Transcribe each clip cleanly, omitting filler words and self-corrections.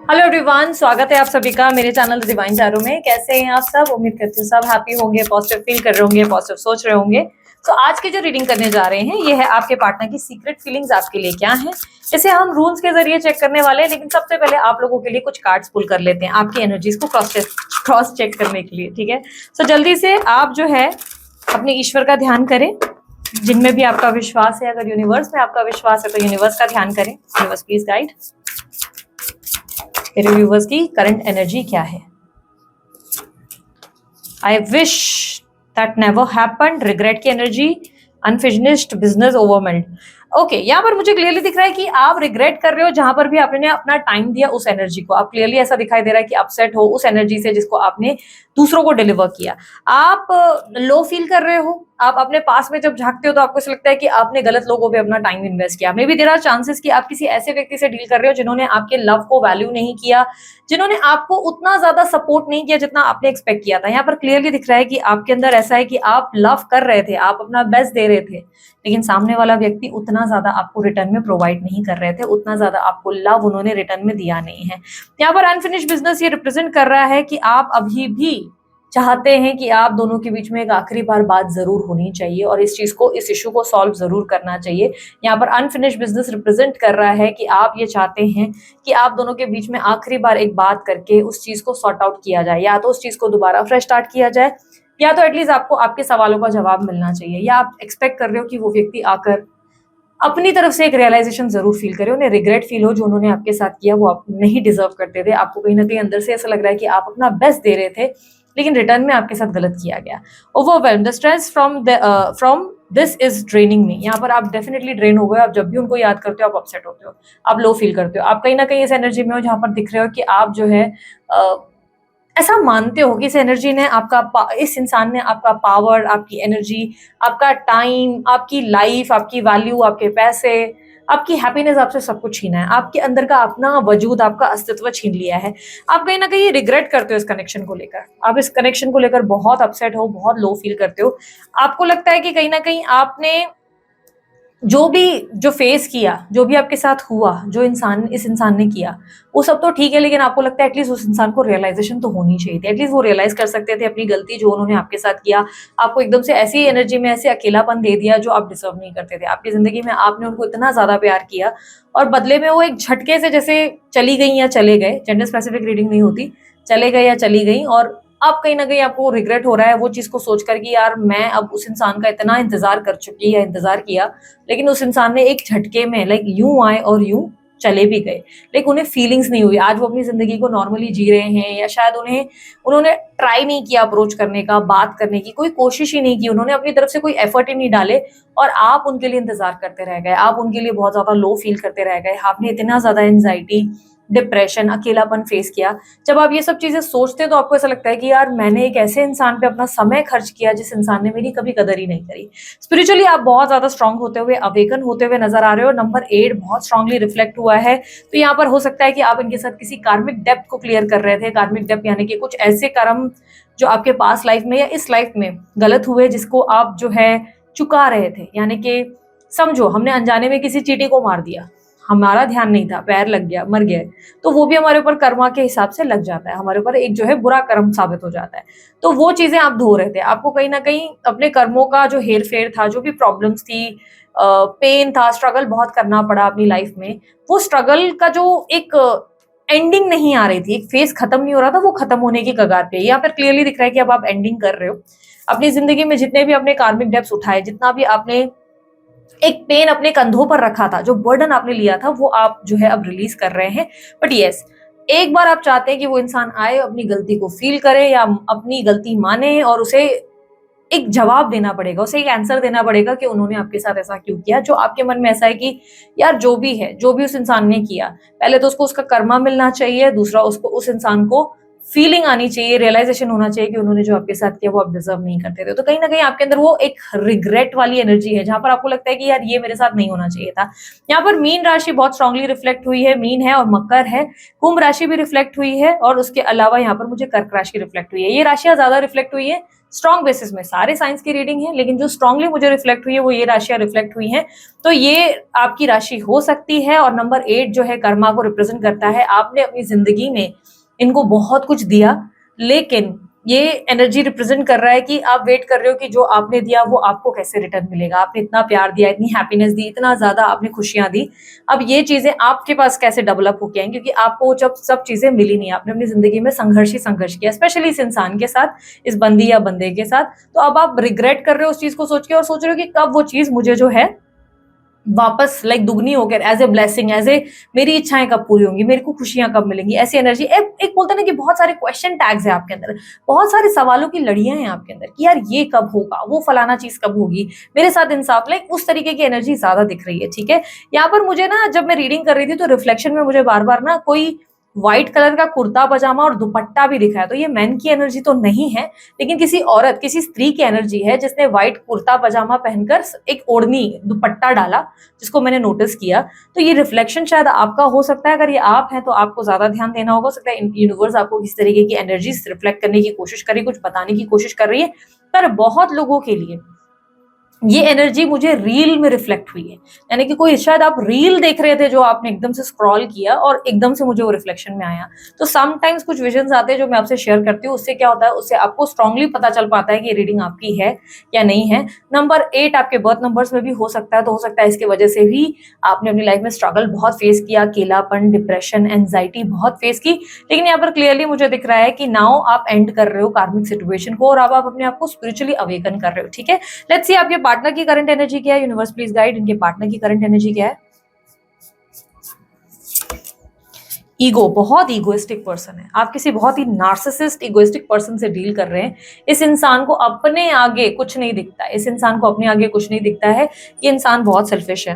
Hello everyone, स्वागत है आप सभी का मेरे चैनल डिवाइन टैरो में। कैसे हैं आप सब? उम्मीद करती हूँ सब हैप्पी होंगे, पॉजिटिव फील कर रहे होंगे, पॉजिटिव सोच रहे होंगे। तो आज की जो रीडिंग करने जा रहे हैं ये है आपके पार्टनर की सीक्रेट फीलिंग्स आपके लिए क्या है। इसे हम रूल्स के जरिए चेक करने वाले हैं, लेकिन सबसे पहले आप लोगों के लिए कुछ कार्ड्स पुल कर लेते हैं आपकी एनर्जीज को क्रॉस चेक करने के लिए। ठीक है, तो जल्दी से आप जो है अपने ईश्वर का ध्यान करें, जिनमें भी आपका विश्वास है। अगर यूनिवर्स में आपका विश्वास है तो यूनिवर्स का ध्यान करें। यूनिवर्स प्लीज गाइड मेरे व्यूवर्स की करंट एनर्जी क्या है। I wish that never happened, regret की energy, unfinished business, overwhelmed. Okay, यहाँ पर मुझे क्लियरली दिख रहा है कि आप रिग्रेट कर रहे हो जहां पर भी आपने अपना टाइम दिया उस एनर्जी को। आप क्लियरली ऐसा दिखाई दे रहा है कि अपसेट हो उस एनर्जी से जिसको आपने दूसरों को डिलीवर किया। आप लो फील कर रहे हो। आप अपने पास में जब झांकते हो तो आपको ऐसा लगता है कि आपने गलत लोगों पे अपना टाइम इन्वेस्ट किया। Maybe there are chances कि आप किसी ऐसे व्यक्ति से डील कर रहे हो जिन्होंने आपके लव को वैल्यू नहीं किया, जिन्होंने आपको उतना ज्यादा सपोर्ट नहीं किया जितना आपने एक्सपेक्ट किया था। यहाँ पर क्लियरली दिख रहा है कि आपके अंदर ऐसा है कि आप लव कर रहे थे, आप अपना बेस्ट दे रहे थे, लेकिन सामने वाला व्यक्ति उतना ज्यादा आपको रिटर्न में प्रोवाइड नहीं कर रहे थे, उतना ज्यादा आपको लव उन्होंने रिटर्न में दिया नहीं है। यहाँ पर अनफिनिश्ड बिजनेस ये रिप्रेजेंट कर रहा है कि आप अभी भी चाहते हैं कि आप दोनों के बीच में एक आखिरी बार बात जरूर होनी चाहिए और इस इशू को सॉल्व जरूर करना चाहिए। यहाँ पर अनफिनिश्ड बिजनेस रिप्रेजेंट कर रहा है कि आप ये चाहते हैं कि आप दोनों के बीच में आखिरी बार एक बात करके उस चीज को सॉर्ट आउट किया जाए, या तो उस चीज को दोबारा फ्रेश स्टार्ट किया जाए, या तो एटलीस्ट आपको आपके सवालों का जवाब मिलना चाहिए, या आप एक्सपेक्ट कर रहे हो कि वो व्यक्ति आकर अपनी तरफ से एक रियलाइजेशन जरूर फील करे, उन्हें रिग्रेट फील हो जो उन्होंने आपके साथ किया वो आप नहीं डिजर्व करते थे। आपको कहीं ना कहीं अंदर से ऐसा लग रहा है कि आप अपना बेस्ट दे रहे थे, लेकिन रिटर्न में आपके साथ गलत किया गया। Overwhelm, the stress from this is draining me. यहाँ पर आप डेफिनेटली ड्रेन हो गए। आप जब भी उनको याद करते हो आप अपसेट होते हो, आप लो फील करते हो, आप कहीं ना कहीं इस एनर्जी में हो जहां पर दिख रहे हो कि आप जो है ऐसा मानते हो कि इस एनर्जी ने इस इंसान ने आपका पावर, आपकी एनर्जी, आपका टाइम, आपकी लाइफ, आपकी वैल्यू, आपके पैसे, आपकी हैप्पीनेस आपसे सब कुछ छीना है। आपके अंदर का अपना वजूद, आपका अस्तित्व छीन लिया है। आप कहीं ना कहीं रिग्रेट करते हो इस कनेक्शन को लेकर। आप इस कनेक्शन को लेकर बहुत अपसेट हो, बहुत लो फील करते हो। आपको लगता है कि कहीं ना कहीं आपने जो फेस किया, जो भी आपके साथ हुआ, जो इस इंसान ने किया, वो सब तो ठीक है, लेकिन आपको लगता है एटलीस्ट उस इंसान को रियलाइजेशन तो होनी चाहिए थी। एटलीस्ट वो रियलाइज कर सकते थे अपनी गलती जो उन्होंने आपके साथ किया। आपको एकदम से ऐसी एनर्जी में ऐसे अकेलापन दे दिया जो आप डिजर्व नहीं करते थे। आपकी जिंदगी में आपने उनको इतना ज्यादा प्यार किया और बदले में वो एक झटके से जैसे चली गई या चले गए, जेंडर स्पेसिफिक रीडिंग नहीं होती, चले गए या चली गई, और अब कहीं ना कहीं आपको रिग्रेट हो रहा है वो चीज को सोचकर कि यार मैं अब उस इंसान का इतना इंतजार कर चुकी या इंतजार किया, लेकिन उस इंसान ने एक झटके में लाइक यूं आए और यूं चले भी गए, लेकिन उन्हें फीलिंग्स नहीं हुई। आज वो अपनी जिंदगी को नॉर्मली जी रहे हैं, या शायद उन्होंने ट्राई नहीं किया अप्रोच करने का, बात करने की कोई कोशिश ही नहीं की, उन्होंने अपनी तरफ से कोई एफर्ट ही नहीं डाले, और आप उनके लिए इंतजार करते रह गए, आप उनके लिए बहुत ज्यादा लो फील करते रह गए। आपने इतना ज्यादा एंजाइटी, डिप्रेशन, अकेलापन फेस किया। जब आप ये सब चीजें सोचते हैं तो आपको ऐसा लगता है कि यार मैंने एक ऐसे इंसान पे अपना समय खर्च किया जिस इंसान ने मेरी कभी कदर ही नहीं करी। स्पिरिचुअली आप बहुत ज्यादा स्ट्रांग होते हुए, अवेकन होते हुए नजर आ रहे हो। नंबर 8 बहुत स्ट्रांगली रिफ्लेक्ट हुआ है। तो यहाँ पर हो सकता है कि आप इनके साथ किसी कार्मिक डेप्थ को क्लियर कर रहे थे। कार्मिक डेप्थ यानी कि कुछ ऐसे कर्म जो आपके पास लाइफ में या इस लाइफ में गलत हुए, जिसको आप जो है चुका रहे थे। यानी कि समझो हमने अनजाने में किसी चींटी को मार दिया, हमारा ध्यान नहीं था, पैर लग गया, मर गया, तो वो भी हमारे ऊपर कर्मा के हिसाब से लग जाता है, हमारे ऊपर एक जो है बुरा कर्म साबित हो जाता है। तो वो चीजें आप धो रहे थे। आपको कहीं ना कहीं अपने कर्मों का जो हेर फेर था, जो भी प्रॉब्लम्स थी, पेन था, स्ट्रगल बहुत करना पड़ा अपनी लाइफ में, वो स्ट्रगल का जो एक एंडिंग नहीं आ रही थी, एक फेज खत्म नहीं हो रहा था, वो खत्म होने की कगार पे। यहाँ पर क्लियरली दिख रहा है कि अब आप एंडिंग कर रहे हो अपनी जिंदगी में। जितने भी अपने कार्मिक डेब्ट्स उठाए, जितना भी आपने एक पेन अपने कंधों पर रखा था, जो बर्डन आपने लिया था, वो आप जो है अब रिलीज कर रहे हैं। बट यस, एक बार आप चाहते हैं कि वो इंसान आए, अपनी गलती को फील करे या अपनी गलती माने, और उसे एक जवाब देना पड़ेगा, उसे एक आंसर देना पड़ेगा कि उन्होंने आपके साथ ऐसा क्यों किया। जो आपके मन में ऐसा है कि यार जो भी है, जो भी उस इंसान ने किया, पहले तो उसको उसका कर्मा मिलना चाहिए, दूसरा उसको उस इंसान को फीलिंग आनी चाहिए, रियलाइजेशन होना चाहिए कि उन्होंने जो आपके साथ किया वो आप डिजर्व नहीं करते थे। तो कहीं ना कहीं आपके अंदर वो एक रिग्रेट वाली एनर्जी है, जहां पर आपको लगता है कि यार ये मेरे साथ नहीं होना चाहिए था। यहाँ पर मीन राशि बहुत स्ट्रांगली रिफ्लेक्ट हुई है, मीन है और मकर है। कुंभ राशि भी रिफ्लेक्ट हुई है, और उसके अलावा यहाँ पर मुझे कर्क राशि रिफ्लेक्ट हुई है। ये राशियां ज्यादा रिफ्लेक्ट हुई है स्ट्रॉन्ग बेसिस में सारे साइंस की रीडिंग है, लेकिन जो स्ट्रांगली मुझे रिफ्लेक्ट हुई है वो ये राशियां रिफ्लेक्ट हुई हैं। तो ये आपकी राशि हो सकती है। और नंबर 8 जो है कर्मा को रिप्रेजेंट करता है। आपने अपनी जिंदगी में इनको बहुत कुछ दिया, लेकिन ये एनर्जी रिप्रेजेंट कर रहा है कि आप वेट कर रहे हो कि जो आपने दिया वो आपको कैसे रिटर्न मिलेगा। आपने इतना प्यार दिया, इतनी हैप्पीनेस दी, इतना ज्यादा आपने खुशियां दी, अब ये चीजें आपके पास कैसे डेवलप होके आएंगी, क्योंकि आपको जब सब चीजें मिली नहीं, आपने अपनी जिंदगी में संघर्ष ही संघर्ष किया, स्पेशली इस इंसान के साथ, इस बंदी या बंदे के साथ। तो अब आप रिग्रेट कर रहे हो उस चीज को सोच के, और सोच रहे हो कि कब वो चीज मुझे जो है वापस लाइक दुगनी होकर as a blessing, as a मेरी इच्छाएं कब पूरी होंगी, मेरे को खुशियां कब मिलेंगी, ऐसी एनर्जी। एक बोलते ना कि बहुत सारे क्वेश्चन टैग्स है आपके अंदर, बहुत सारे सवालों की लड़ियां हैं आपके अंदर कि यार ये कब होगा, वो फलाना चीज कब होगी, मेरे साथ इंसाफ, लाइक उस तरीके की एनर्जी ज्यादा दिख रही है। ठीक है, यहाँ पर मुझे ना जब मैं रीडिंग कर रही थी तो रिफ्लेक्शन में मुझे बार बार ना कोई व्हाइट कलर का कुर्ता पजामा और दुपट्टा भी दिखा है। तो ये मैन की एनर्जी तो नहीं है, लेकिन किसी औरत, किसी स्त्री की एनर्जी है जिसने व्हाइट कुर्ता पजामा पहनकर एक ओढ़नी दुपट्टा डाला, जिसको मैंने नोटिस किया। तो ये रिफ्लेक्शन शायद आपका हो सकता है। अगर ये आप हैं तो आपको ज्यादा ध्यान देना होगा। हो सकता है यूनिवर्स आपको किसी तरीके की एनर्जी रिफ्लेक्ट करने की कोशिश कर रही है, कुछ बताने की कोशिश कर रही है। पर बहुत लोगों के लिए ये एनर्जी मुझे रील में रिफ्लेक्ट हुई है, यानी कि कोई शायद आप रील देख रहे थे जो आपने एकदम से स्क्रॉल किया और एकदम से मुझे वो रिफ्लेक्शन में आया। तो समटाइम्स कुछ विजन्स आते हैं जो मैं आपसे शेयर करती हूँ, उससे क्या होता है, उससे आपको स्ट्रांगली पता चल पाता है कि ये रीडिंग आपकी है या नहीं है। नंबर 8 आपके बर्थ नंबर्स में भी हो सकता है, तो हो सकता है इसकी वजह से भी आपने अपनी लाइफ में स्ट्रगल बहुत फेस किया, अकेलापन, डिप्रेशन, एंजाइटी बहुत फेस की। लेकिन यहाँ पर क्लियरली मुझे दिख रहा है कि नाउ आप एंड कर रहे हो कार्मिक सिचुएशन को, और अब आप अपने आप को स्पिरिचुअली अवेकन कर रहे हो। ठीक है, लेट्स सी आपके पार्टनर की करंट एनर्जी क्या है। यूनिवर्स प्लीज गाइड, इनके पार्टनर की करंट एनर्जी क्या है। ईगो, बहुत ईगोइस्टिक पर्सन है। आप किसी बहुत ही नार्सिसिस्ट ईगोइस्टिक पर्सन से डील कर रहे हैं। इस इंसान को अपने आगे कुछ नहीं दिखता है, इस इंसान को अपने आगे कुछ नहीं दिखता है। ये इंसान बहुत सेल्फिश है,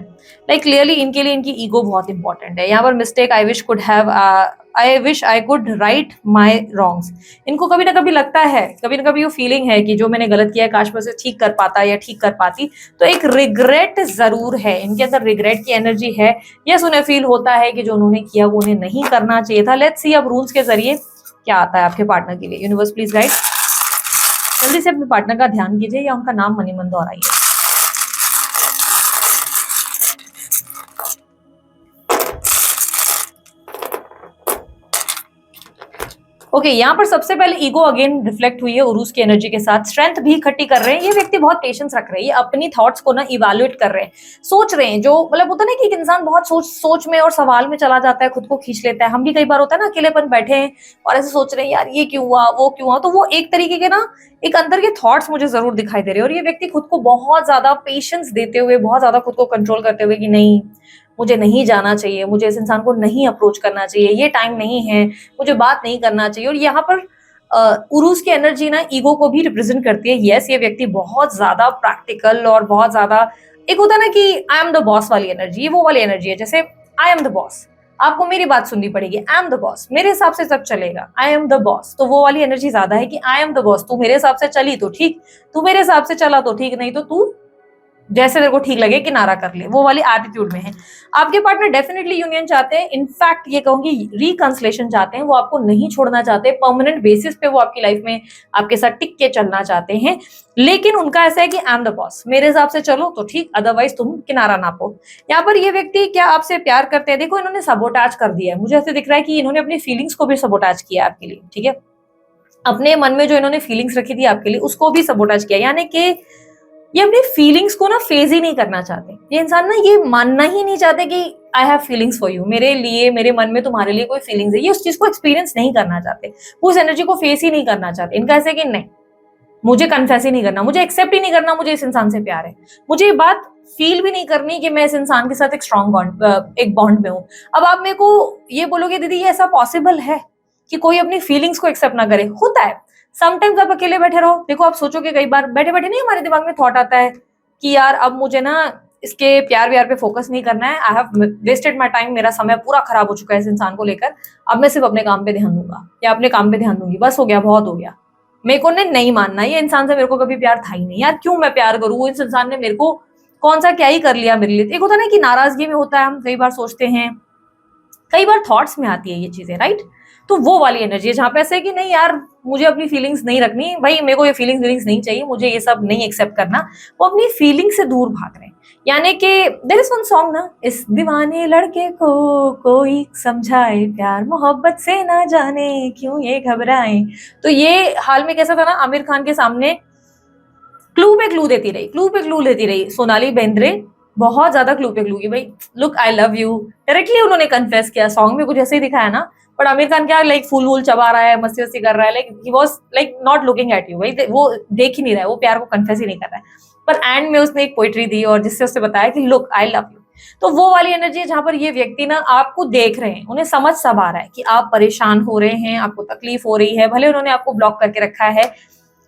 लाइक क्लियरली इनके लिए इनकी ईगो बहुत इंपॉर्टेंट है। यहाँ पर mistake, I wish I could write my wrongs. इनको कभी ना कभी लगता है, कभी ना कभी वो फीलिंग है कि जो मैंने गलत किया है काश मैं उसे ठीक कर पाता या ठीक कर पाती। तो एक रिग्रेट जरूर है इनके अंदर, रिग्रेट की एनर्जी है। यस, उन्हें फील होता है कि जो उन्होंने किया वो उन्हें नहीं करना चाहिए था। लेट्स सी अब रूल्स के जरिए क्या आता है आपके पार्टनर के लिए। यूनिवर्स प्लीज गाइड, जल्दी से अपने पार्टनर का ध्यान कीजिए या उनका नाम मनी मन दोहराइए। ओके, यहाँ पर सबसे पहले ईगो अगेन रिफ्लेक्ट हुई है उरूस की एनर्जी के साथ। स्ट्रेंथ भी इकट्ठी कर रहे हैं ये व्यक्ति, बहुत पेशेंस रख रहे हैं, ये अपनी थॉट्स को ना इवैल्यूएट कर रहे हैं, सोच रहे हैं। जो मतलब होता है ना कि एक इंसान बहुत सोच में और सवाल में चला जाता है, खुद को खींच लेता है। हम भी कई बार होता है ना, अकेलेपन बैठे हैं और ऐसे सोच रहे हैं यार ये क्यों हुआ, वो क्यों हुआ। तो वो एक तरीके के ना एक अंदर के थॉट्स मुझे जरूर दिखाई दे रहे हैं। और ये व्यक्ति खुद को बहुत ज्यादा पेशेंस देते हुए, बहुत ज्यादा खुद को कंट्रोल करते हुए कि नहीं, मुझे नहीं जाना चाहिए, मुझे इस इंसान को नहीं अप्रोच करना चाहिए, ये टाइम नहीं है, मुझे बात नहीं करना चाहिए। और यहाँ पर उरूस की एनर्जी ना ईगो को भी रिप्रेजेंट करती है। यस, ये व्यक्ति बहुत ज्यादा प्रैक्टिकल और बहुत ज्यादा, एक होता है ना कि आई एम द बॉस वाली एनर्जी, ये वो वाली एनर्जी है। जैसे आई एम द बॉस, आपको मेरी बात सुननी पड़ेगी, आई एम द बॉस, मेरे हिसाब से सब चलेगा, आई एम द बॉस। तो वो वाली एनर्जी ज्यादा है कि आई एम द बॉस, तू मेरे हिसाब से चली तो ठीक, तू मेरे हिसाब से चला तो ठीक, नहीं तो तू जैसे तेरे को ठीक लगे किनारा कर ले, वो वाली एटीट्यूड में है। आपके पार्टनर डेफिनेटली यूनियन चाहते हैं, इनफैक्ट ये कहूंगी रिकंसलेशन चाहते हैं। वो आपको नहीं छोड़ना चाहते, परमानेंट बेसिस पे वो आपकी लाइफ में आपके साथ टिक के चलना चाहते हैं। लेकिन उनका ऐसा है कि आई एम द बॉस, मेरे हिसाब से चलो तो ठीक, अदरवाइज तुम किनारा नापो। यहाँ पर ये व्यक्ति क्या आपसे प्यार करते हैं, देखो इन्होंने सबोटाज कर दिया है। मुझे ऐसे दिख रहा है कि इन्होंने अपनी फीलिंग्स को भी सबोटाज किया आपके लिए। ठीक है, अपने मन में जो इन्होंने फीलिंग्स रखी थी आपके लिए उसको भी सबोटाज किया। यानी कि ये अपनी फीलिंग्स को ना फेज ही नहीं करना चाहते। ये इंसान ना ये मानना ही नहीं चाहते कि I have feelings for you, मेरे लिए, मेरे मन में तुम्हारे लिए कोई फीलिंग्स है। ये उस चीज को एक्सपीरियंस नहीं करना चाहते, वो उस एनर्जी को फेस ही नहीं करना चाहते। इनका ऐसे कि नहीं, मुझे कन्फेस ही नहीं करना, मुझे एक्सेप्ट ही नहीं करना, मुझे इस इंसान से प्यार है, मुझे ये बात फील भी नहीं करनी कि मैं इस इंसान के साथ एक स्ट्रॉन्ग बॉन्ड, एक बॉन्ड में हूँ। अब आप मेरे को ये बोलोगे दीदी ये ऐसा पॉसिबल है कि कोई अपनी फीलिंग्स को एक्सेप्ट ना करे? होता है समटाइम्स। आप अकेले बैठे रहो, देखो आप सोचोगे कई बार बैठे बैठे नहीं, हमारे दिमाग में थॉट आता है कि यार अब मुझे ना इसके प्यार व्यार पे फोकस नहीं करना है, I have wasted my time, मेरा समय पूरा खराब हो चुका है इस इंसान को लेकर, अब मैं सिर्फ अपने काम पे ध्यान दूंगा या अपने काम पे ध्यान दूंगी, बस हो गया, बहुत हो गया, मेरे को नहीं मानना, ये इंसान से मेरे को कभी प्यार था ही नहीं, यार क्यों मैं प्यार करूँ, इस इंसान ने मेरे को कौन सा क्या ही कर लिया मेरे लिए। एक होता है ना कि नाराजगी में होता है, हम कई बार सोचते हैं, कई बार थॉट्स में आती है ये चीजें, राइट। तो वो वाली एनर्जी है जहां पे ऐसे है कि नहीं यार मुझे अपनी फीलिंग्स नहीं रखनी भाई, मेरे को ये फीलिंग्स नहीं चाहिए, मुझे ये सब नहीं एक्सेप्ट करना, वो अपनी फीलिंग से दूर भाग रहे हैं। यानी कि देयर इज वन सॉन्ग ना, इस दीवाने लड़के को कोई समझाए, प्यार मोहब्बत से ना जाने क्यों ये घबराए। तो ये हाल में कैसा था ना, आमिर खान के सामने क्लू पे क्लू देती रही, क्लू पे क्लू लेती रही सोनाली बेंद्रे, बहुत ज्यादा क्लू पे क्लू की भाई, look I love you, directly उन्होंने कन्फेस किया, सॉन्ग में कुछ ऐसे ही दिखाया ना, बट आमिर खान क्या लाइक फूल वूल चबा रहा है, मस्ती वस्ती कर रहा है, like he was like not looking at you भाई, वो देख ही नहीं रहा है, वो प्यार को कन्फेस ही नहीं कर रहा है। पर एंड में उसने एक पोइट्री दी और जिससे उसने बताया कि लुक आई लव यू। तो वो वाली एनर्जी है जहां पर ये व्यक्ति ना आपको देख रहे हैं, उन्हें समझ सब आ रहा है कि आप परेशान हो रहे हैं, आपको तकलीफ हो रही है, भले उन्होंने आपको ब्लॉक करके रखा है,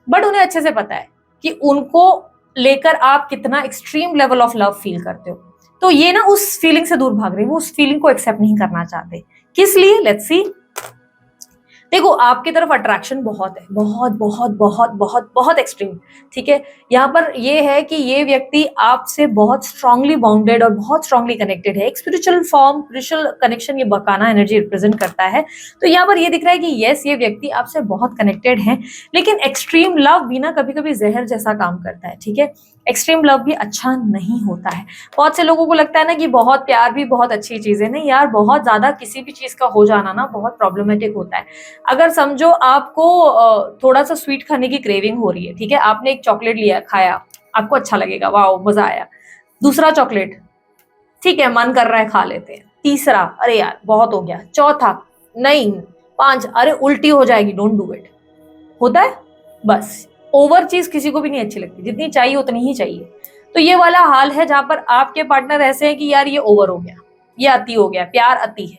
बट उन्हें अच्छे से पता है कि उनको लेकर आप कितना extreme level of love feel करते हो। तो ये ना उस फीलिंग से दूर भाग रहे हैं, वो उस फीलिंग को एक्सेप्ट नहीं करना चाहते। किस लिए? Let's see. देखो आपकी तरफ अट्रैक्शन बहुत है, बहुत बहुत बहुत बहुत बहुत एक्सट्रीम, ठीक है। यहाँ पर ये है कि ये व्यक्ति आपसे बहुत स्ट्रांगली बाउंडेड और बहुत स्ट्रांगली कनेक्टेड है, एक स्पिरिचुअल फॉर्म, स्पिरिचुअल कनेक्शन ये बकाना एनर्जी रिप्रेजेंट करता है। तो यहाँ पर ये दिख रहा है कि यस ये व्यक्ति आपसे बहुत कनेक्टेड है, लेकिन एक्सट्रीम लव भी ना कभी कभी जहर जैसा काम करता है, ठीक है। एक्सट्रीम लव भी अच्छा नहीं होता है। बहुत से लोगों को लगता है ना कि बहुत प्यार भी बहुत अच्छी चीज है, नहीं यार, बहुत ज्यादा किसी भी चीज का हो जाना ना बहुत प्रॉब्लमेटिक होता है। अगर समझो आपको थोड़ा सा स्वीट खाने की क्रेविंग हो रही है, ठीक है, आपने एक चॉकलेट लिया, खाया, आपको अच्छा लगेगा, वाह मजा आया, दूसरा चॉकलेट, ठीक है, मन कर रहा है खा लेते हैं, तीसरा अरे यार बहुत हो गया, चौथा नहीं, पांच अरे उल्टी हो जाएगी, डोंट डू इट, होता है। बस ओवर चीज किसी को भी नहीं अच्छी लगती, जितनी चाहिए उतनी ही चाहिए। तो ये वाला हाल है जहां पर आपके पार्टनर ऐसे हैं कि यार ये ओवर हो गया, ये अति हो गया, प्यार अति है।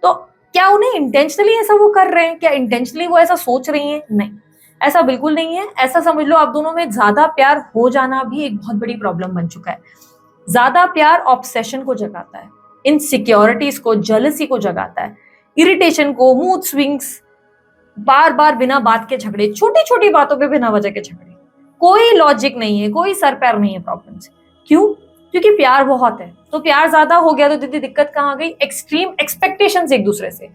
तो क्या उन्हें इंटेंशनली ऐसा वो कर रहे हैं, क्या इंटेंशनली वो ऐसा सोच रही हैं? नहीं, ऐसा बिल्कुल नहीं है। ऐसा समझ लो आप दोनों में ज्यादा प्यार हो जाना भी एक बहुत बड़ी प्रॉब्लम बन चुका है। ज्यादा प्यार ऑब्सेशन को जगाता है, इनसिक्योरिटीज को, जेलसी को जगाता है, इरिटेशन को, मूड स्विंग्स, बार बार बिना बात के झगड़े, छोटी छोटी बातों पे बिना वजह के झगड़े, कोई लॉजिक नहीं है, कोई सर पैर नहीं है प्रॉब्लम से। क्यों? क्योंकि प्यार बहुत है। तो प्यार ज्यादा हो गया तो दीदी दिक्कत कहाँ आ गई? एक्सट्रीम एक्सपेक्टेशंस एक दूसरे से।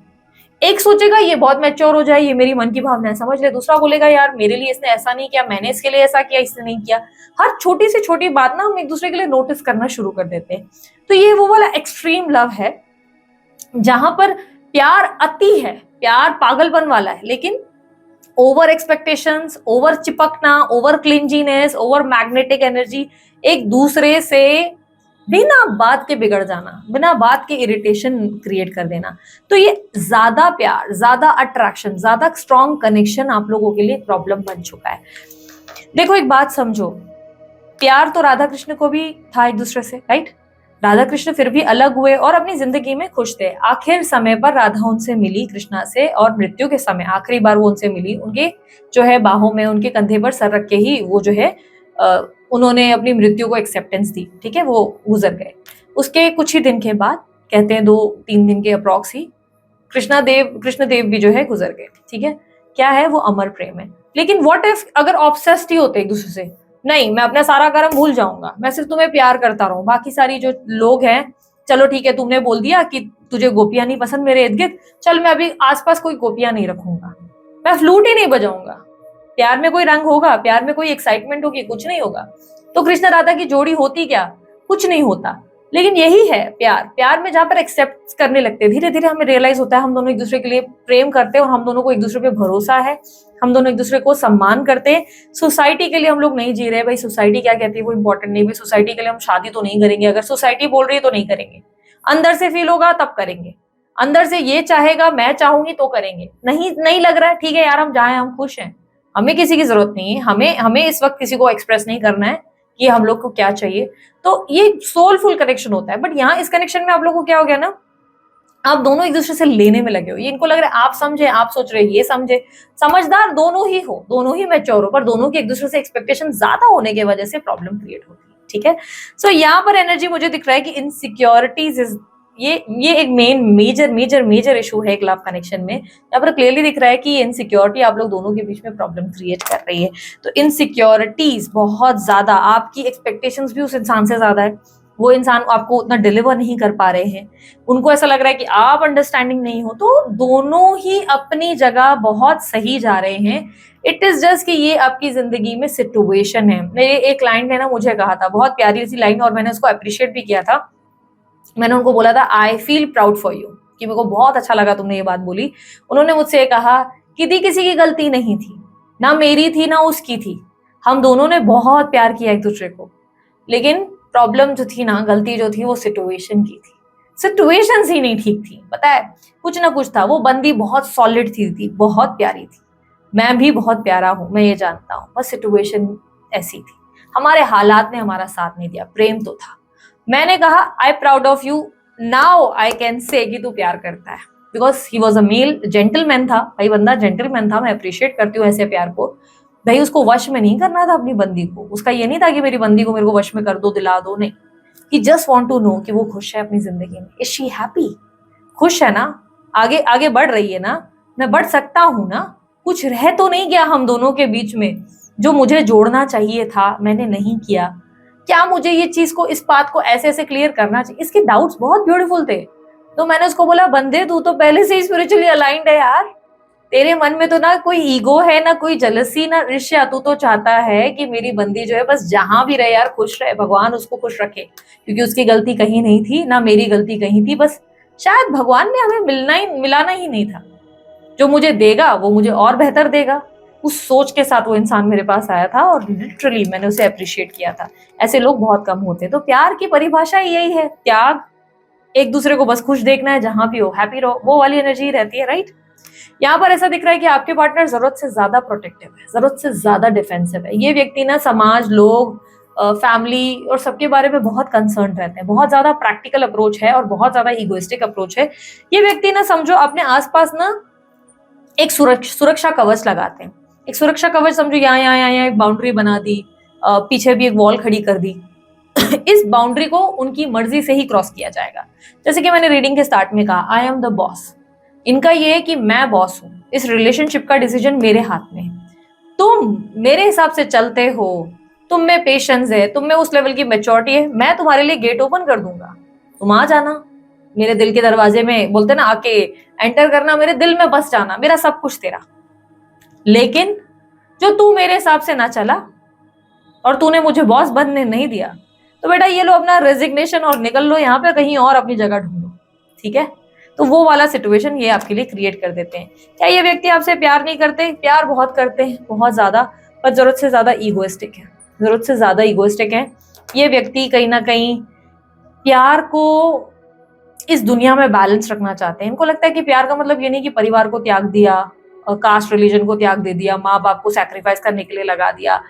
एक सोचेगा ये बहुत मैच्योर हो जाए, ये मेरी मन की भावना है, समझ ले। दूसरा बोलेगा यार मेरे लिए इसने ऐसा नहीं किया, मैंने इसके लिए ऐसा किया, इसने नहीं किया। हर छोटी से छोटी बात ना हम एक दूसरे के लिए नोटिस करना शुरू कर देते हैं। तो ये वो वाला एक्सट्रीम लव है जहां पर प्यार अति है, प्यार पागलपन वाला है, लेकिन ओवर एक्सपेक्टेशंस, ओवर चिपकना, over clinginess, over magnetic energy, एक दूसरे से बिना बात के बिगड़ जाना, बिना बात के इरिटेशन क्रिएट कर देना। तो ये ज्यादा प्यार, ज्यादा अट्रैक्शन, ज्यादा स्ट्रॉन्ग कनेक्शन आप लोगों के लिए प्रॉब्लम बन चुका है। देखो एक बात समझो, प्यार तो राधा कृष्ण को भी था एक दूसरे से, राइट? राधा कृष्ण फिर भी अलग हुए और अपनी जिंदगी में खुश थे। आखिर समय पर राधा उनसे मिली कृष्णा से, और मृत्यु के समय आखिरी बार वो उनसे मिली, उनके जो है बाहों में, उनके कंधे पर सर रख के ही वो जो है उन्होंने अपनी मृत्यु को एक्सेप्टेंस दी, ठीक है, वो गुजर गए। उसके कुछ ही दिन के बाद, कहते हैं 2-3 दिन के अप्रॉक्स ही, कृष्णदेव भी जो है गुजर गए, ठीक है। क्या है वो? अमर प्रेम है। लेकिन व्हाट इफ अगर ऑब्सेस्ड ही होते एक दूसरे से, नहीं मैं अपना सारा कर्म भूल जाऊंगा, मैं सिर्फ तुम्हें प्यार करता रहूं, बाकी सारी जो लोग हैं, चलो ठीक है तुमने बोल दिया कि तुझे गोपियां नहीं पसंद मेरे इर्द गिर्द, चल मैं अभी आसपास कोई गोपियां नहीं रखूंगा, मैं फ्लूट ही नहीं बजाऊंगा। प्यार में कोई रंग होगा? प्यार में कोई एक्साइटमेंट होगी? कुछ नहीं होगा। तो कृष्ण राधा की जोड़ी होती क्या? कुछ नहीं होता। लेकिन यही है प्यार। प्यार में जहां पर एक्सेप्ट करने लगते हैं, धीरे धीरे हमें रियलाइज होता है हम दोनों एक दूसरे के लिए प्रेम करते हैं और हम दोनों को एक दूसरे पे भरोसा है, हम दोनों एक दूसरे को सम्मान करते हैं। सोसाइटी के लिए हम लोग नहीं जी रहे, भाई सोसाइटी क्या कहती है वो इंपॉर्टेंट नहीं, भाई सोसाइटी के लिए हम शादी तो नहीं करेंगे, अगर सोसाइटी बोल रही है तो नहीं करेंगे, अंदर से फील होगा तब करेंगे, अंदर से ये चाहेगा, मैं चाहूंगी तो करेंगे। नहीं लग रहा है, ठीक है यार हम जाएं, हम खुश हैं, हमें किसी की जरूरत नहीं है, हमें इस वक्त किसी को एक्सप्रेस नहीं करना है कि हम लोग को क्या चाहिए। तो ये सोलफुल कनेक्शन होता है। बट यहाँ इस कनेक्शन में आप लोग को क्या हो गया ना, आप दोनों एक दूसरे से लेने में लगे हो। ये इनको लग रहा है आप समझे, आप सोच रहे ये समझे। समझदार दोनों ही हो, दोनों ही मैच्योर हो, पर दोनों की एक दूसरे से एक्सपेक्टेशन ज्यादा होने की वजह से प्रॉब्लम क्रिएट होती है, ठीक है। सो यहाँ पर एनर्जी मुझे दिख रहा है कि इनसिक्योरिटीज इज ये एक मेजर इशू है एक लव कनेक्शन में। यहाँ पर क्लियरली दिख रहा है कि इनसिक्योरिटी आप लोग दोनों के बीच में प्रॉब्लम क्रिएट कर रही है। तो इनसिक्योरिटीज बहुत ज्यादा, आपकी एक्सपेक्टेशंस भी उस इंसान से ज्यादा है, वो इंसान आपको उतना डिलीवर नहीं कर पा रहे हैं, उनको ऐसा लग रहा है कि आप अंडरस्टैंडिंग नहीं हो, तो दोनों ही अपनी जगह बहुत सही जा रहे हैं। इट इज जस्ट कि ये आपकी जिंदगी में सिचुएशन है। मेरे एक क्लाइंट ने ना मुझे कहा था, बहुत प्यारी सी लाइन, और मैंने उसको अप्रिशिएट भी किया था। मैंने उनको बोला था I feel proud for you, कि मेरे को बहुत अच्छा लगा तुमने ये बात बोली। उन्होंने मुझसे कहा कि दी किसी की गलती नहीं थी, ना मेरी थी ना उसकी थी, हम दोनों ने बहुत प्यार किया एक दूसरे को, लेकिन प्रॉब्लम जो थी ना, गलती जो थी वो सिचुएशन की थी। सिचुएशन ही नहीं ठीक थी, पता है कुछ ना कुछ था। वो बंदी बहुत सॉलिड थी, बहुत प्यारी थी, मैं भी बहुत प्यारा हूं, मैं ये जानता हूं, बस सिचुएशन ऐसी थी, हमारे हालात ने हमारा साथ नहीं दिया। प्रेम तो था। मैंने कहा I proud of you, now I can say कि तू प्यार करता है, because he was a male, gentleman था भाई, बंदा जेंटलमैन था। मैं अप्रिशिएट करती हूँ ऐसे प्यार को। भाई उसको वश में नहीं करना था अपनी बंदी को, उसका ये नहीं था कि मेरी बंदी को मेरे को वश में कर दो, दिला दो, नहीं। ही जस्ट वॉन्ट टू नो कि वो खुश है अपनी जिंदगी में, इज शी हैप्पी, खुश है ना, आगे आगे बढ़ रही है ना, मैं बढ़ सकता हूं ना, कुछ रह तो नहीं गया हम दोनों के बीच में जो मुझे जोड़ना चाहिए था मैंने नहीं किया, क्या मुझे ये चीज को, इस बात को ऐसे ऐसे क्लियर करना चाहिए। इसके डाउट्स बहुत ब्यूटीफुल थे। तो मैंने उसको बोला, बंदे तू तो पहले से ही स्पिरिचुअली अलाइंड है यार, तेरे मन में तो ना कोई ईगो है, ना कोई जलसी, ना ईर्ष्या। तू तो चाहता है कि मेरी बंदी जो है बस जहां भी रहे यार खुश रहे, भगवान उसको खुश रखे, क्योंकि उसकी गलती कहीं नहीं थी, ना मेरी गलती कहीं थी, बस शायद भगवान ने हमें मिलाना ही नहीं था। जो मुझे देगा वो मुझे और बेहतर देगा, उस सोच के साथ वो इंसान मेरे पास आया था, और लिटरली मैंने उसे अप्रिशिएट किया था। ऐसे लोग बहुत कम होते हैं। तो प्यार की परिभाषा यही है, त्याग, एक दूसरे को बस खुश देखना है, जहां भी हो हैप्पी रहो, वो वाली एनर्जी रहती है, राइट। यहाँ पर ऐसा दिख रहा है कि आपके पार्टनर जरूरत से ज्यादा प्रोटेक्टिव है, जरूरत से ज्यादा डिफेंसिव है। ये व्यक्ति ना समाज, लोग, फैमिली और सबके बारे में बहुत कंसर्न रहते हैं, बहुत ज्यादा प्रैक्टिकल अप्रोच है और बहुत ज्यादा इगोइस्टिक अप्रोच है। ये व्यक्ति ना समझो अपने आसपास ना एक सुरक्षा कवच लगाते हैं। एक सुरक्षा कवच समझो, यहाँ एक बाउंड्री बना दी, पीछे भी एक वॉल खड़ी कर दी। इस बाउंड्री को उनकी मर्जी से ही क्रॉस किया जाएगा। जैसे कि मैंने रीडिंग के स्टार्ट में कहा, आई एम द बॉस। इनका ये है कि मैं बॉस हूं, इस रिलेशनशिप का डिसीजन मेरे हाथ में है, तुम मेरे हिसाब से चलते हो, तुम में पेशेंस है, तुम में उस लेवल की मेच्योरिटी है, मैं तुम्हारे लिए गेट ओपन कर दूंगा, तुम आ जाना मेरे दिल के दरवाजे में, बोलते ना आके एंटर करना, मेरे दिल में बस जाना, मेरा सब कुछ तेरा। लेकिन जो तू मेरे हिसाब से ना चला और तूने मुझे बॉस बनने नहीं दिया, तो बेटा ये लो अपना रेजिग्नेशन और निकल लो यहाँ पे, कहीं और अपनी जगह ढूंढो, ठीक है। तो वो वाला सिचुएशन ये आपके लिए क्रिएट कर देते हैं। क्या ये व्यक्ति आपसे प्यार नहीं करते? प्यार बहुत करते हैं, बहुत ज्यादा, पर जरूरत से ज्यादा ईगोइस्टिक है, जरूरत से ज्यादा ईगोइस्टिक है। ये व्यक्ति कहीं ना कहीं प्यार को इस दुनिया में बैलेंस रखना चाहते हैं। इनको लगता है कि प्यार का मतलब ये नहीं कि परिवार को त्याग दिया, कास्ट रिलीजन को त्याग दे दिया, माँ बाप को सैक्रिफाइस करने के लिए लगा दिया,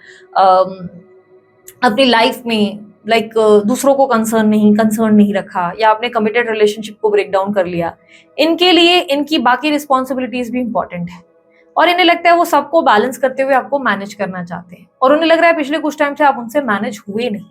अपनी लाइफ में दूसरों को कंसर्न नहीं रखा, या अपने कमिटेड रिलेशनशिप को ब्रेक डाउन कर लिया। इनके लिए इनकी बाकी रिस्पॉन्सिबिलिटीज भी इंपॉर्टेंट है, और इन्हें लगता है वो सबको बैलेंस करते हुए आपको मैनेज करना चाहते हैं, और उन्हें लग रहा है पिछले कुछ टाइम से आप उनसे मैनेज हुए नहीं,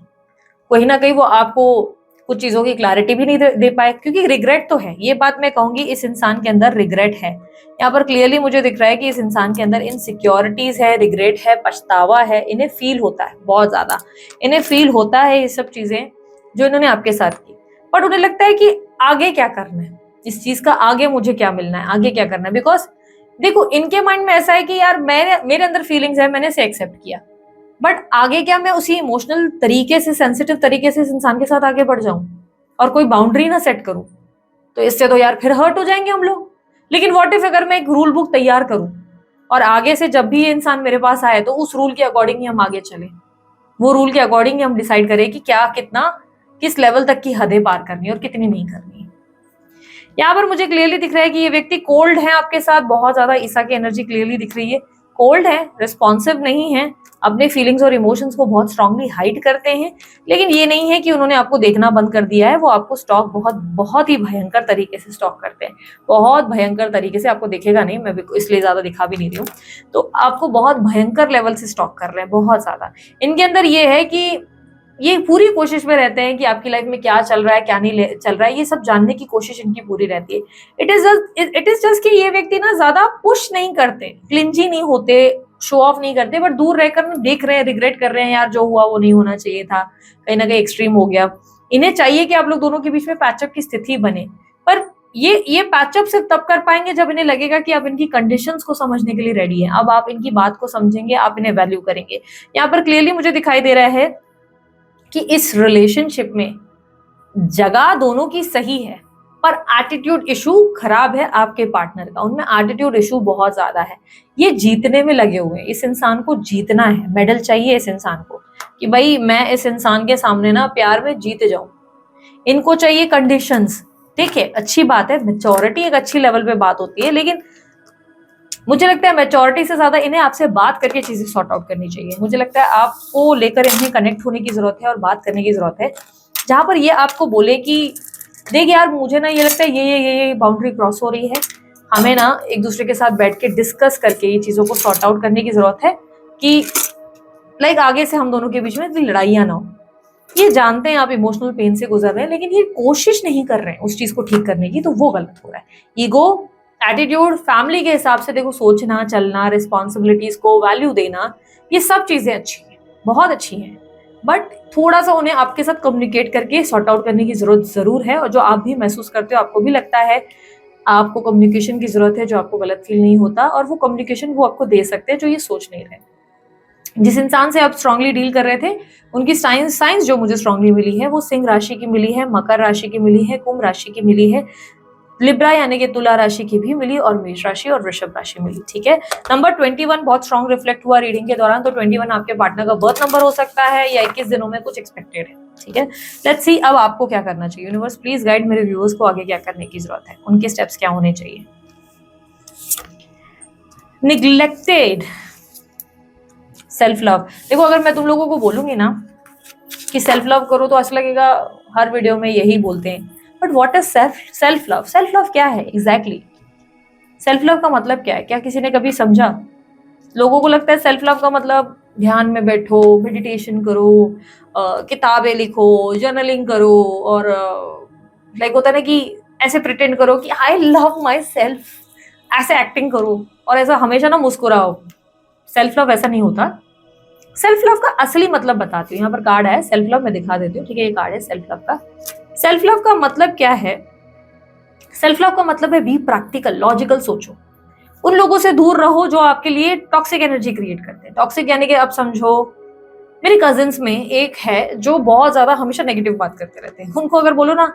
कहीं ना कहीं वो आपको कुछ चीजों की क्लैरिटी भी नहीं दे पाए, क्योंकि रिग्रेट तो है। ये बात मैं कहूंगी, इस इंसान के अंदर रिग्रेट है। यहाँ पर क्लियरली मुझे दिख रहा है कि इस इंसान के अंदर इनसिक्योरिटीज है, रिग्रेट है, पछतावा है, इन्हें फील होता है, बहुत ज्यादा इन्हें फील होता है ये सब चीजें जो इन्होंने आपके साथ की। बट उन्हें लगता है कि आगे क्या करना है, इस चीज का आगे मुझे क्या मिलना है, आगे क्या करना है। बिकॉज देखो, इनके माइंड में ऐसा है कि यार मेरे अंदर फीलिंग्स है, मैंने इसे एक्सेप्ट किया, बट आगे क्या मैं उसी इमोशनल तरीके से, सेंसिटिव तरीके से इस इंसान के साथ आगे बढ़ जाऊं और कोई बाउंड्री ना सेट करूं, तो इससे तो यार फिर हर्ट हो जाएंगे हम लोग। लेकिन व्हाट इफ अगर मैं एक रूल बुक तैयार करूं और आगे से जब भी ये इंसान मेरे पास आए तो उस रूल के अकॉर्डिंग ही हम आगे चले, वो रूल के अकॉर्डिंग ही हम डिसाइड करें कि क्या, कितना, किस लेवल तक की हदें पार करनी है और कितनी नहीं करनी है। यहाँ पर मुझे क्लियरली दिख रहा है कि ये व्यक्ति कोल्ड है आपके साथ, बहुत ज्यादा ईसा की एनर्जी क्लियरली दिख रही है। कोल्ड है, रिस्पॉन्सिव नहीं है, अपने फीलिंग्स और इमोशंस को बहुत स्ट्रांगली हाइड करते हैं। लेकिन ये नहीं है कि उन्होंने आपको देखना बंद कर दिया है, वो आपको स्टॉक बहुत ही भयंकर तरीके से स्टॉक करते हैं, बहुत भयंकर तरीके से। आपको दिखेगा नहीं, मैं इसलिए ज्यादा दिखा भी नहीं रही हूँ, तो आपको बहुत भयंकर लेवल से स्टॉक कर रहे हैं, बहुत ज्यादा। इनके अंदर ये है कि ये पूरी कोशिश में रहते हैं कि आपकी लाइफ में क्या चल रहा है, क्या नहीं चल रहा है, ये सब जानने की कोशिश इनकी पूरी रहती है। इट इज जस्ट कि ये व्यक्ति ना ज्यादा पुश नहीं करते, क्लिंजी नहीं होते, शो ऑफ नहीं करते, बट दूर रहकर ना देख रहे हैं, रिग्रेट कर रहे हैं, यार जो हुआ वो नहीं होना चाहिए था, कहीं ना कहीं एक्सट्रीम हो गया, इन्हें चाहिए कि आप लोग दोनों के बीच में पैचअप की स्थिति बने, पर ये पैचअप सिर्फ तब कर पाएंगे जब इन्हें लगेगा कि आप इनकी कंडीशंस को समझने के लिए रेडी हैं। अब आप इनकी बात को समझेंगे, आप इन्हें वैल्यू करेंगे। यहाँ पर क्लियरली मुझे दिखाई दे रहा है कि इस रिलेशनशिप में जगह दोनों की सही है, पर एटीट्यूड इशू खराब है आपके पार्टनर का, उनमें एटीट्यूड इशू बहुत ज्यादा है। ये जीतने में लगे हुए हैं, इस इंसान को जीतना है, मेडल चाहिए इस इंसान को कि भाई मैं इस इंसान के सामने ना प्यार में जीत जाऊं। इनको चाहिए कंडीशंस। ठीक है, अच्छी बात है, मैच्योरिटी एक अच्छी लेवल पे बात होती है, लेकिन मुझे लगता है मैच्योरिटी से ज्यादा इन्हें आपसे बात करके चीजें सॉर्ट आउट करनी चाहिए। मुझे लगता है आपको लेकर इन्हें कनेक्ट होने की जरूरत है और बात करने की जरूरत है, जहां पर ये आपको बोले कि देख यार मुझे ना ये लगता है ये बाउंड्री क्रॉस हो रही है, हमें ना एक दूसरे के साथ बैठ के डिस्कस करके ये चीजों को सॉर्ट आउट करने की जरूरत है कि लाइक आगे से हम दोनों के बीच में इतनी लड़ाइयां ना हो। ये जानते हैं आप इमोशनल पेन से गुजर रहे हैं, लेकिन ये कोशिश नहीं कर रहे हैं उस चीज को ठीक करने की, तो वो गलत हो रहा है। ईगो, एटीट्यूड, फैमिली के हिसाब से देखो सोचना, चलना, रिस्पॉन्सिबिलिटीज को वैल्यू देना, ये सब चीजें अच्छी हैं, बहुत अच्छी हैं, बट थोड़ा सा उन्हें आपके साथ कम्युनिकेट करके सॉर्ट आउट करने की जरूरत जरूर है। और जो आप भी महसूस करते हो, आपको भी लगता है आपको कम्युनिकेशन की जरूरत है, जो आपको गलत फील नहीं होता, और वो कम्युनिकेशन वो आपको दे सकते हैं जो ये सोच नहीं रहे। जिस इंसान से आप स्ट्रांगली डील कर रहे थे, उनकी साइंस जो मुझे स्ट्रांगली मिली है वो सिंह राशि की मिली है, मकर राशि की मिली है, कुंभ राशि की मिली है, लिब्रा यानी कि तुला राशि की भी मिली, और मेष राशि और वृषभ राशि मिली। ठीक है, नंबर 21 बहुत स्ट्रांग रिफ्लेक्ट हुआ रीडिंग के दौरान, तो 21 आपके पार्टनर का बर्थ नंबर हो सकता है या 21 दिनों में कुछ एक्सपेक्टेड है। ठीक है, लेट्स सी अब आपको क्या करना चाहिए। यूनिवर्स प्लीज गाइड मेरे व्यूअर्स को आगे क्या करने की जरूरत है, उनके स्टेप्स क्या होने चाहिए। Neglected self love. देखो अगर मैं तुम लोगों को बोलूंगी ना कि सेल्फ लव करो, तो ऐसा लगेगा हर वीडियो में यही बोलते हैं, but what is self love? Self love क्या है एग्जैक्टली? सेल्फ लव का मतलब क्या है? क्या किसी ने कभी समझा? लोगों को लगता है सेल्फ लव का मतलब ध्यान में बैठो, मेडिटेशन करो, किताबें लिखो, जर्नलिंग करो, और लाइक होता है ना कि ऐसे प्रिटेंड करो कि आई लव माई सेल्फ, ऐसे एक्टिंग करो और ऐसा हमेशा ना मुस्कुराओ। सेल्फ लव ऐसा नहीं होता। सेल्फ लव का असली मतलब बताती हूँ, यहाँ पर कार्ड है सेल्फ लव, मैं दिखा देती हूँ। ठीक है, ये कार्ड है सेल्फ लव का। सेल्फ लव का मतलब क्या है? सेल्फ लव का मतलब है बी प्रैक्टिकल, लॉजिकल सोचो। उन लोगों से दूर रहो जो आपके लिए टॉक्सिक एनर्जी क्रिएट करते हैं। टॉक्सिक यानी कि अब समझो मेरे कजिन्स में एक है जो बहुत ज्यादा हमेशा नेगेटिव बात करते रहते हैं। उनको अगर बोलो ना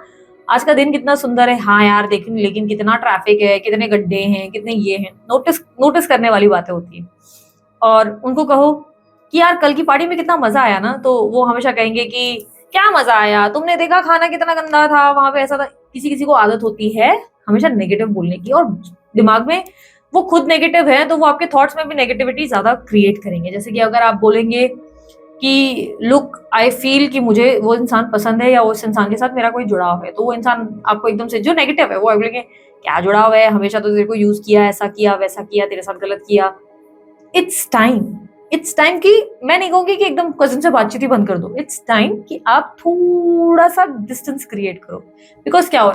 आज का दिन कितना सुंदर है, हाँ यार लेकिन कितना ट्रैफिक है, कितने गड्ढे हैं, कितने ये हैं, नोटिस करने वाली बातें होती है। और उनको कहो कि यार कल की पार्टी में कितना मजा आया ना, तो वो हमेशा कहेंगे कि क्या मजा आया, तुमने देखा खाना कितना गंदा था, वहां पे ऐसा था। किसी किसी को आदत होती है हमेशा नेगेटिव बोलने की, और दिमाग में वो खुद नेगेटिव है तो वो आपके थॉट्स में भी नेगेटिविटी ज्यादा क्रिएट करेंगे। जैसे कि अगर आप बोलेंगे कि लुक आई फील कि मुझे वो इंसान पसंद है या उस इंसान के साथ मेरा कोई जुड़ाव है, तो वो इंसान आपको एकदम से जो नेगेटिव है वो बोलेंगे क्या जुड़ाव है, हमेशा तो तेरे को यूज किया, ऐसा किया वैसा किया, तेरे साथ गलत किया। इट्स टाइम कि मैं नहीं कहूंगी कि एकदम कजिन से बातचीत ही बंद कर दो। इट्स टाइम कि आप थोड़ा सा डिस्टेंस क्रिएट करो। बिकॉज क्या हो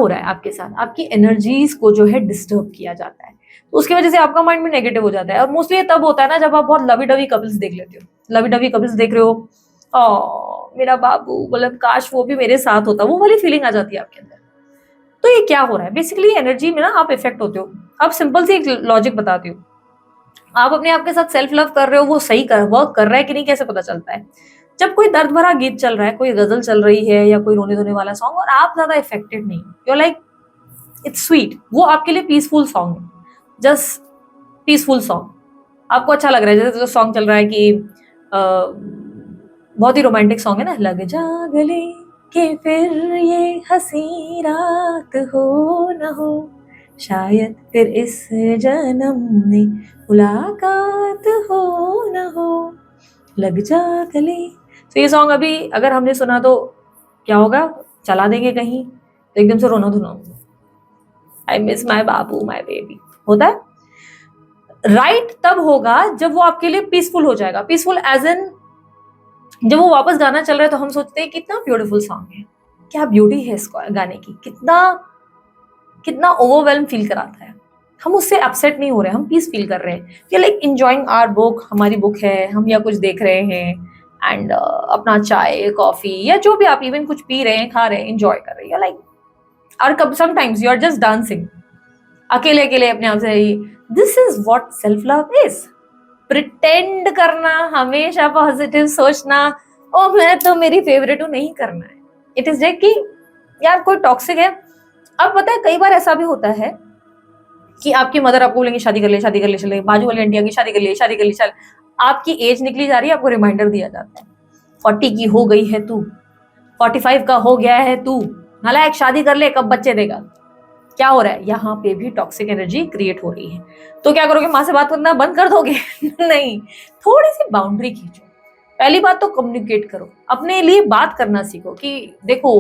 रहा है आपके साथ? आपकी एनर्जीज को जो है डिस्टर्ब किया जाता है, तो उसकी वजह से आपका माइंड भी नेगेटिव हो जाता है। और मोस्टली ये तब होता है ना जब आप बहुत लवी डवी कपल्स देख लेते हो। लवी डवी कपल्स देख रहे हो, मेरा बाबू, मतलब काश वो भी मेरे साथ होता, वो वाली फीलिंग आ जाती है आपके अंदर। तो ये क्या हो रहा है? बेसिकली एनर्जी में ना आप इफेक्ट होते हो। अब सिंपल सी एक लॉजिक बताती हूँ, आप अपने आप के साथ सेल्फ लव कर रहे हो, वो सही वर्क कर रहा है कि नहीं, कैसे पता चलता है? जब कोई दर्द भरा गीत चल रहा है, कोई गजल चल रही है या कोई रोने धोने वाला सॉन्ग, और आप ज्यादा इफेक्टेड नहीं, यू लाइक इट्स स्वीट, वो आपके लिए पीसफुल सॉन्ग है, जस्ट पीसफुल सॉन्ग, आपको अच्छा लग रहा है। जैसे जो सॉन्ग चल रहा है कि बहुत ही रोमांटिक सॉन्ग है ना, लग जा गले के फिर ये हंसी रात हो न हो, शायद फिर इस जन्म में मुलाकात हो न हो, लग जा गले। तो ये सॉन्ग अभी अगर हमने सुना तो क्या होगा, चला देंगे कहीं तो एकदम से रोना धोना, I miss my Babu my baby होता है। राइट तब होगा जब वो आपके लिए पीसफुल हो जाएगा। पीसफुल एज इन जब वो वापस गाना चल रहा है तो हम सोचते हैं कितना ब्यूटीफुल सॉन्ग है, क्या ब्यूटी है इस गाने की, कितना ओवरवेल्म फील कराता है। हम उससे अपसेट नहीं हो रहे, हम पीस फील कर रहे हैं, ये लाइक एंजॉयिंग आवर बुक, हमारी बुक है, हम या कुछ देख रहे हैं एंड अपना चाय कॉफी या जो भी आप इवन कुछ पी रहे हैं, खा रहे हैं, एंजॉय कर रहे हैं, लाइक और कब sometimes you are just dancing अकेले अकेले अपने आप से। This is what self love is. Pretend करना, हमेशा पॉजिटिव सोचना, ओ मैं तो मेरी फेवरेट हूं, नहीं करना है। इट इज लाइक कि यार कोई टॉक्सिक है। अब पता है कई बार ऐसा भी होता है कि आपकी मदर आपको बोलेंगे शादी कर ले, शादी कर ले, चले बाजू वाली आंटियां की शादी कर ले, शादी कर ले, चल आपकी एज निकली जा रही है, आपको रिमाइंडर दिया जाता है 40 की हो गई है तू, 45 का हो गया है तू, नालायक शादी कर ले, कब बच्चे देगा। क्या हो रहा है यहाँ पे भी टॉक्सिक एनर्जी क्रिएट हो रही है। तो क्या करोगे, माँ से बात करना बंद कर दोगे? नहीं, थोड़ी सी बाउंड्री खींचो। पहली बात तो कम्युनिकेट करो, अपने लिए बात करना सीखो कि देखो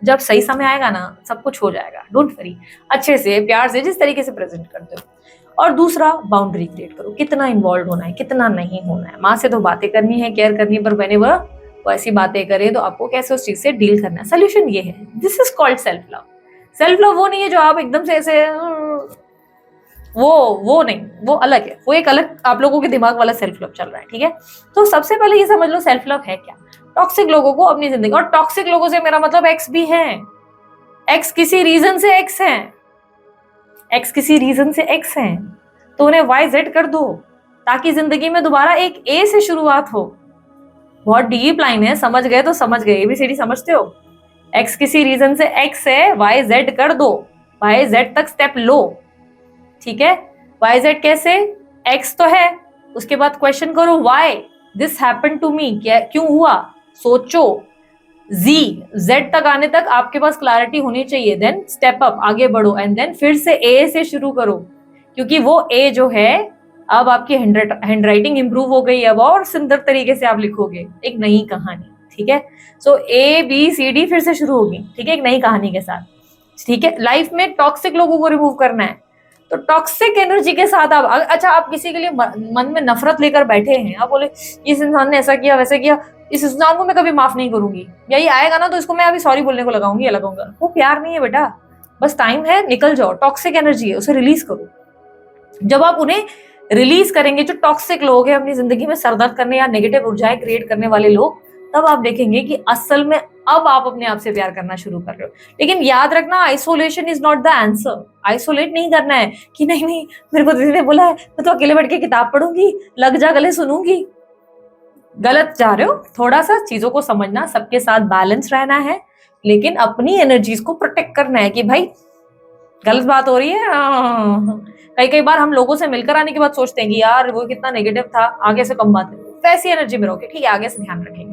जब सही समय आएगा ना सब कुछ हो जाएगा, डोंट वरी, अच्छे से प्यार से जिस तरीके से प्रेजेंट करते हो। और दूसरा बाउंड्री क्रिएट करो, कितना इन्वॉल्व होना है, कितना नहीं होना है। माँ से तो बातें करनी है, केयर करनी है, पर मैंने वो ऐसी बातें करे तो आपको कैसे उस चीज से डील करना है। सोल्यूशन ये है, this is called self love. Self love वो नहीं है जो आप एकदम से ऐसे वो नहीं, वो अलग है, वो एक अलग आप लोगों के दिमाग वाला सेल्फ लव चल रहा है, ठीक है। तो सबसे पहले ये समझ लो सेल्फ लव है क्या। टॉक्सिक लोगों को अपनी जिंदगी, और टॉक्सिक लोगों से मेरा मतलब एक्स भी है, एक्स किसी रीजन से एक्स है, एक्स किसी रीजन से एक्स है, तो उन्हें वाई जेड कर दो ताकि जिंदगी में दोबारा एक ए से शुरुआत हो। बहुत डीप लाइन है, समझ गए तो समझ गए, एबीसीडी समझते हो। एक्स किसी रीजन से एक्स है, वाई जेड कर दो, वाई जेड तक स्टेप लो, ठीक है। वाई जेड कैसे, एक्स तो है, उसके बाद क्वेश्चन करो why this happen to me, क्या क्यों हुआ, सोचो। जी जेड तक आने तक आपके पास क्लैरिटी होनी चाहिए, देन स्टेप अप, आगे बढ़ो, एंड देन फिर से ए से शुरू करो, क्योंकि वो ए जो है अब आपकी हैंड राइटिंग इंप्रूव हो गई, अब और सुंदर तरीके से आप लिखोगे एक नई कहानी, ठीक है। सो ए बी सी डी फिर से शुरू होगी, ठीक है, एक नई कहानी के साथ, ठीक है। लाइफ में टॉक्सिक लोगों को रिमूव करना है, तो टॉक्सिक एनर्जी के साथ आप, अच्छा आप किसी के लिए मन में नफरत लेकर बैठे हैं, आप बोले इस इंसान ने ऐसा किया वैसे किया, इस इंसान को मैं कभी माफ नहीं करूंगी, यही आएगा ना तो इसको मैं अभी सॉरी बोलने को लगाऊंगी या लगाऊंगा, वो प्यार नहीं है बेटा, बस टाइम है, निकल जाओ। टॉक्सिक एनर्जी है, उसे रिलीज करो। जब आप उन्हें रिलीज करेंगे, जो टॉक्सिक लोग हैं अपनी जिंदगी में सरदर्द करने या नेगेटिव ऊर्जाएं क्रिएट करने वाले लोग, तब आप देखेंगे कि असल में अब आप अपने आप से प्यार करना शुरू कर रहे हो। लेकिन याद रखना, isolation is not the answer. Isolate नहीं करना है कि नहीं नहीं मेरे को दीदी ने बोला है मैं तो अकेले बैठ के किताब पढ़ूंगी, लग जा गले सुनूंगी, गलत जा रहे हो। थोड़ा सा चीजों को समझना, सबके साथ बैलेंस रहना है, लेकिन अपनी एनर्जीज को प्रोटेक्ट करना है कि भाई गलत बात हो रही है। कई बार हम लोगों से मिलकर आने के बाद सोचते हैं कि यार वो कितना नेगेटिव था, आगे से कम बात है, वैसी एनर्जी में रहोगे, ठीक है, आगे से ध्यान रखेंगे।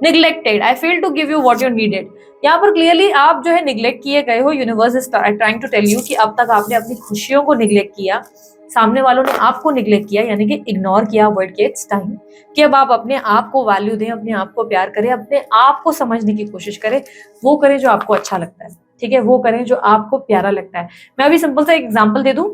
Neglected, I feel to give you what you needed. यहाँ पर क्लियरली आप जो है निग्लेक्ट किए गए हो, universe is trying to tell you कि अब तक आपने अपनी खुशियों को निग्लेक्ट किया, सामने वालों ने आपको निग्लेक्ट किया, यानी कि इग्नोर किया, अवॉइड किया। इट्स टाइम कि अब आप अपने आप को वैल्यू दें, अपने आप को प्यार करें, अपने आप को समझने की कोशिश करें, वो करें जो आपको अच्छा लगता है, ठीक है, वो करें जो आपको प्यारा लगता है। मैं अभी सिंपल सा एग्जाम्पल दे दूं,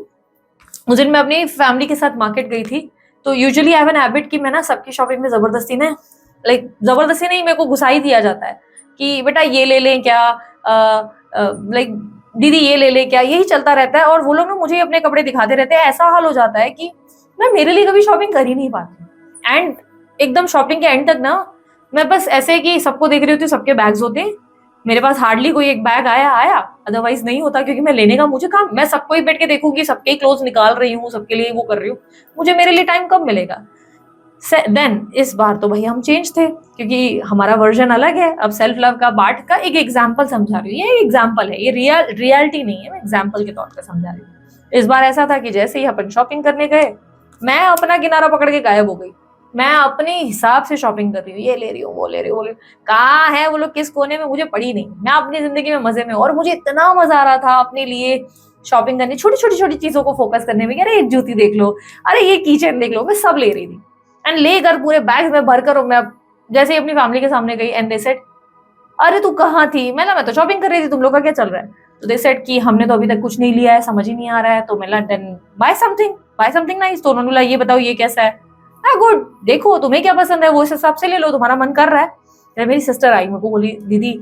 उस दिन मैं अपनी फैमिली के साथ मार्केट गई थी, तो usually I have an habit कि मैं ना सबकी शॉपिंग में जबरदस्ती ना, लाइक जबरदस्ती नहीं, मेरे को घुसा ही दिया जाता है कि बेटा ये ले लें क्या, लाइक दीदी ये ले ले क्या, यही चलता रहता है। और वो लोग ना मुझे अपने कपड़े दिखाते रहते हैं, ऐसा हाल हो जाता है कि मैं मेरे लिए कभी शॉपिंग कर ही नहीं पाती। एंड एकदम शॉपिंग के एंड तक ना मैं बस ऐसे कि सबको देख रही होती हूँ, सबके बैग्स होते हैं, मेरे पास हार्डली कोई एक बैग आया, अदरवाइज नहीं होता, क्योंकि मैं लेने का मुझे काम, मैं सबको ही बैठ के देखूंगी, सबके क्लोथ निकाल रही हूँ, सबके लिए वो कर रही हूँ, मुझे मेरे लिए टाइम कब मिलेगा। देन इस बार तो भाई हम चेंज थे, क्योंकि हमारा वर्जन अलग है। अब सेल्फ लव का बार्ट का एक एग्जाम्पल समझा रही हूँ, ये एग्जाम्पल है, ये रियलिटी नहीं है, मैं एग्जाम्पल के तौर पर समझा रही हूँ। इस बार ऐसा था कि जैसे ही अपन शॉपिंग करने गए, मैं अपना किनारा पकड़ के गायब हो गई, मैं अपने हिसाब से शॉपिंग कर रही हूँ, ये ले रही हूँ, वो ले रही हूँ, कहाँ है वो लोग, किस कोने में, मुझे पड़ी नहीं, मैं अपनी जिंदगी में मजे में। और मुझे इतना मजा आ रहा था अपने लिए शॉपिंग करने, छोटी छोटी चीजों को फोकस करने में, अरे ये जूती देख लो, अरे ये कीचेन देख लो, मैं सब ले रही थी एंड लेकर पूरे बैग में भरकर। और मैं जैसे ही अपनी फैमिली के सामने गई एंड दे सेड अरे तू कहाँ थी, मैं तो शॉपिंग कर रही थी, तुम लोग का क्या चल रहा है। तो दे सेड कि हमने तो अभी तक कुछ नहीं लिया है, समझ ही नहीं आ रहा है, तो मैं देन बाय समथिंग नाइस। तो उन्होंने बोला ये बताओ ये कैसा है, हाँ गुड, देखो तुम्हें क्या पसंद है वो इस हिसाब से ले लो, तुम्हारा मन कर रहा है। फिर मेरी सिस्टर आई, मेरे को बोली दीदी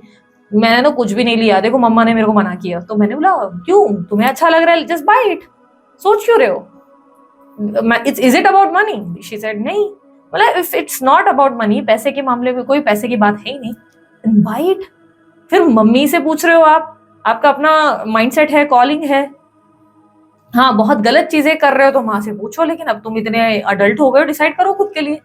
मैंने तो कुछ भी नहीं लिया, देखो मम्मा ने मेरे को मना किया। तो मैंने बोला क्यों, तुम्हें अच्छा लग रहा है, जस्ट बाय इट, सोच क्यों रहे हो, is it about money. She said नहीं, मतलब if it's not about money, पैसे के मामले में कोई पैसे की बात है ही नहीं, इनवाइट। फिर मम्मी से पूछ रहे हो आप, आपका अपना माइंडसेट है, कॉलिंग है। हाँ, बहुत गलत चीजें कर रहे हो तो माँ से पूछो, लेकिन अब तुम इतने अडल्ट हो गए हो, डिसाइड करो खुद के लिए।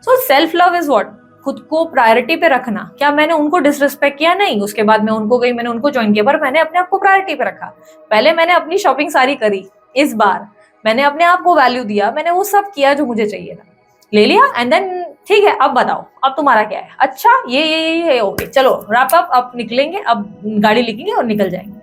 So self love is what, खुद को प्रायोरिटी पे रखना। क्या मैंने उनको डिसरिस्पेक्ट किया? नहीं। उसके बाद मैं उनको गई, मैंने उनको ज्वाइन किया, पर मैंने अपने आप को प्रायोरिटी पे रखा। पहले मैंने अपनी शॉपिंग सारी करी, इस बार मैंने अपने आप को वैल्यू दिया, मैंने वो सब किया जो मुझे चाहिए था, ले लिया, एंड देन ठीक है, अब बताओ अब तुम्हारा क्या है? अच्छा ये ओके, चलो रैप अप, अब निकलेंगे, अब गाड़ी लिखेंगे और निकल जाएंगे।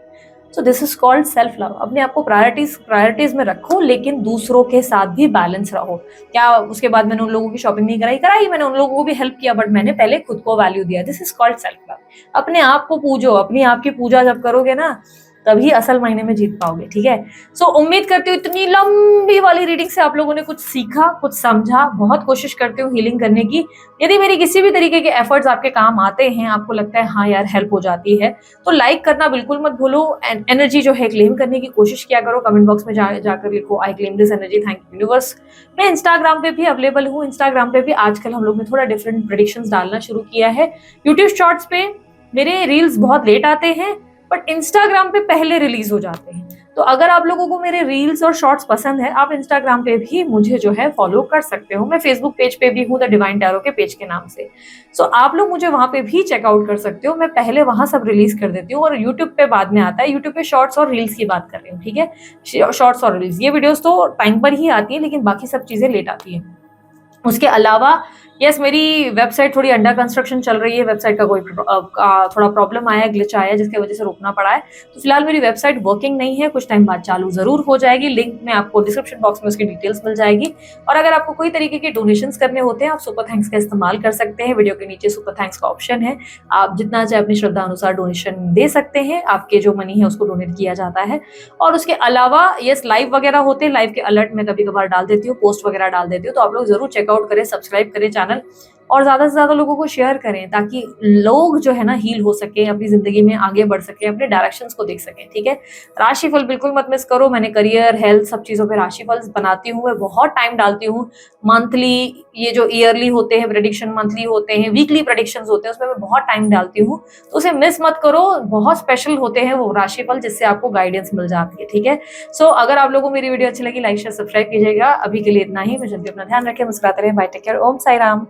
So this is called self love. अपने आप को प्रायोरिटीज में रखो, लेकिन दूसरों के साथ भी बैलेंस रहो। क्या उसके बाद मैंने उन लोगों की शॉपिंग नहीं कराई, मैंने उन लोगों को भी हेल्प किया, बट मैंने पहले खुद को वैल्यू दिया। This is called self love. अपने आप को पूजो, अपनी आप की पूजा जब करोगे ना, तभी असल मायने में जीत पाओगे। ठीक है, सो उम्मीद करती हूँ इतनी लंबी वाली रीडिंग से आप लोगों ने कुछ सीखा, कुछ समझा। बहुत कोशिश करती हूँ हीलिंग करने की। यदि मेरी किसी भी तरीके के एफर्ट्स आपके काम आते हैं, आपको लगता है हाँ यार हेल्प हो जाती है, तो लाइक करना बिल्कुल मत भूलो। एनर्जी जो है क्लेम करने की कोशिश किया करो। कमेंट बॉक्स में जाकर लिखो I claim this energy, thank you universe. मैं इंस्टाग्राम पे भी अवेलेबल हूँ। इंस्टाग्राम पे भी आजकल हम लोग ने थोड़ा डिफरेंट प्रेडिक्शंस डालना शुरू किया है। यूट्यूब शॉर्ट्स पे मेरे रील्स बहुत लेट आते हैं, बट इंस्टाग्राम पे पहले रिलीज हो जाते हैं। तो अगर आप लोगों को मेरे रील्स और शॉर्ट्स पसंद है, आप इंस्टाग्राम पे भी मुझे जो है फॉलो कर सकते हो। मैं फेसबुक पेज पे भी हूँ, द डिवाइन टैरो के पेज के नाम से। सो आप लोग मुझे वहां पे भी चेकआउट कर सकते हो। मैं पहले वहां सब रिलीज कर देती हूँ, और यूट्यूब पे बाद में आता है। यूट्यूब पे शॉर्ट्स और रील्स की बात कर रही हूँ, ठीक है, शॉर्ट्स और रील्स, ये वीडियोस तो टाइम पर ही आती है, लेकिन बाकी सब चीजें लेट आती है। उसके अलावा यस, मेरी वेबसाइट थोड़ी अंडर कंस्ट्रक्शन चल रही है। वेबसाइट का कोई थोड़ा प्रॉब्लम आया है, ग्लिच आया है, जिसकी वजह से रोकना पड़ा है। तो फिलहाल मेरी वेबसाइट वर्किंग नहीं है, कुछ टाइम बाद चालू जरूर हो जाएगी। लिंक में आपको डिस्क्रिप्शन बॉक्स में उसकी डिटेल्स मिल जाएगी। और अगर आपको कोई तरीके के डोनेशंस करने होते हैं, आप सुपर थैंक्स का इस्तेमाल कर सकते हैं। वीडियो के नीचे सुपर थैंक्स का ऑप्शन है, आप जितना चाहे अपनी श्रद्धा अनुसार डोनेशन दे सकते हैं। आपके जो मनी है उसको डोनेट किया जाता है। और उसके अलावा यस, लाइव वगैरह होते हैं, लाइव के अलर्ट में कभी कभार डाल देती हूँ, पोस्ट वगैरह डाल देती हूँ। तो आप लोग जरूर चेकआउट करें, सब्सक्राइब करें चैनल, और ज्यादा से ज्यादा लोगों को शेयर करें, ताकि लोग जो है ना हील हो सके, अपनी जिंदगी में आगे बढ़ सके, अपने डायरेक्शंस को देख सकें। ठीक है, राशिफल बिल्कुल मत मिस करो। मैंने करियर, हेल्थ, सब चीजों पे राशिफल बनाती हूँ। मैं बहुत टाइम डालती हूँ। मंथली, ये जो ईयरली होते हैं प्रेडिक्शन, मंथली होते हैं, वीकली प्रेडिक्शंस होते हैं, उसमें मैं बहुत टाइम डालती हूँ। तो उसे मिस मत करो। बहुत स्पेशल होते हैं वो राशिफल, जिससे आपको गाइडेंस मिल जाती है। ठीक है, सो अगर आप लोगों को मेरी वीडियो अच्छी लगी, लाइक शेयर सब्सक्राइब कीजिएगा। अभी के लिए इतना ही। मैं जल्दी अपना ध्यान रखें, मुस्कुराते रहें। बाय, टेक केयर, ओम साई राम।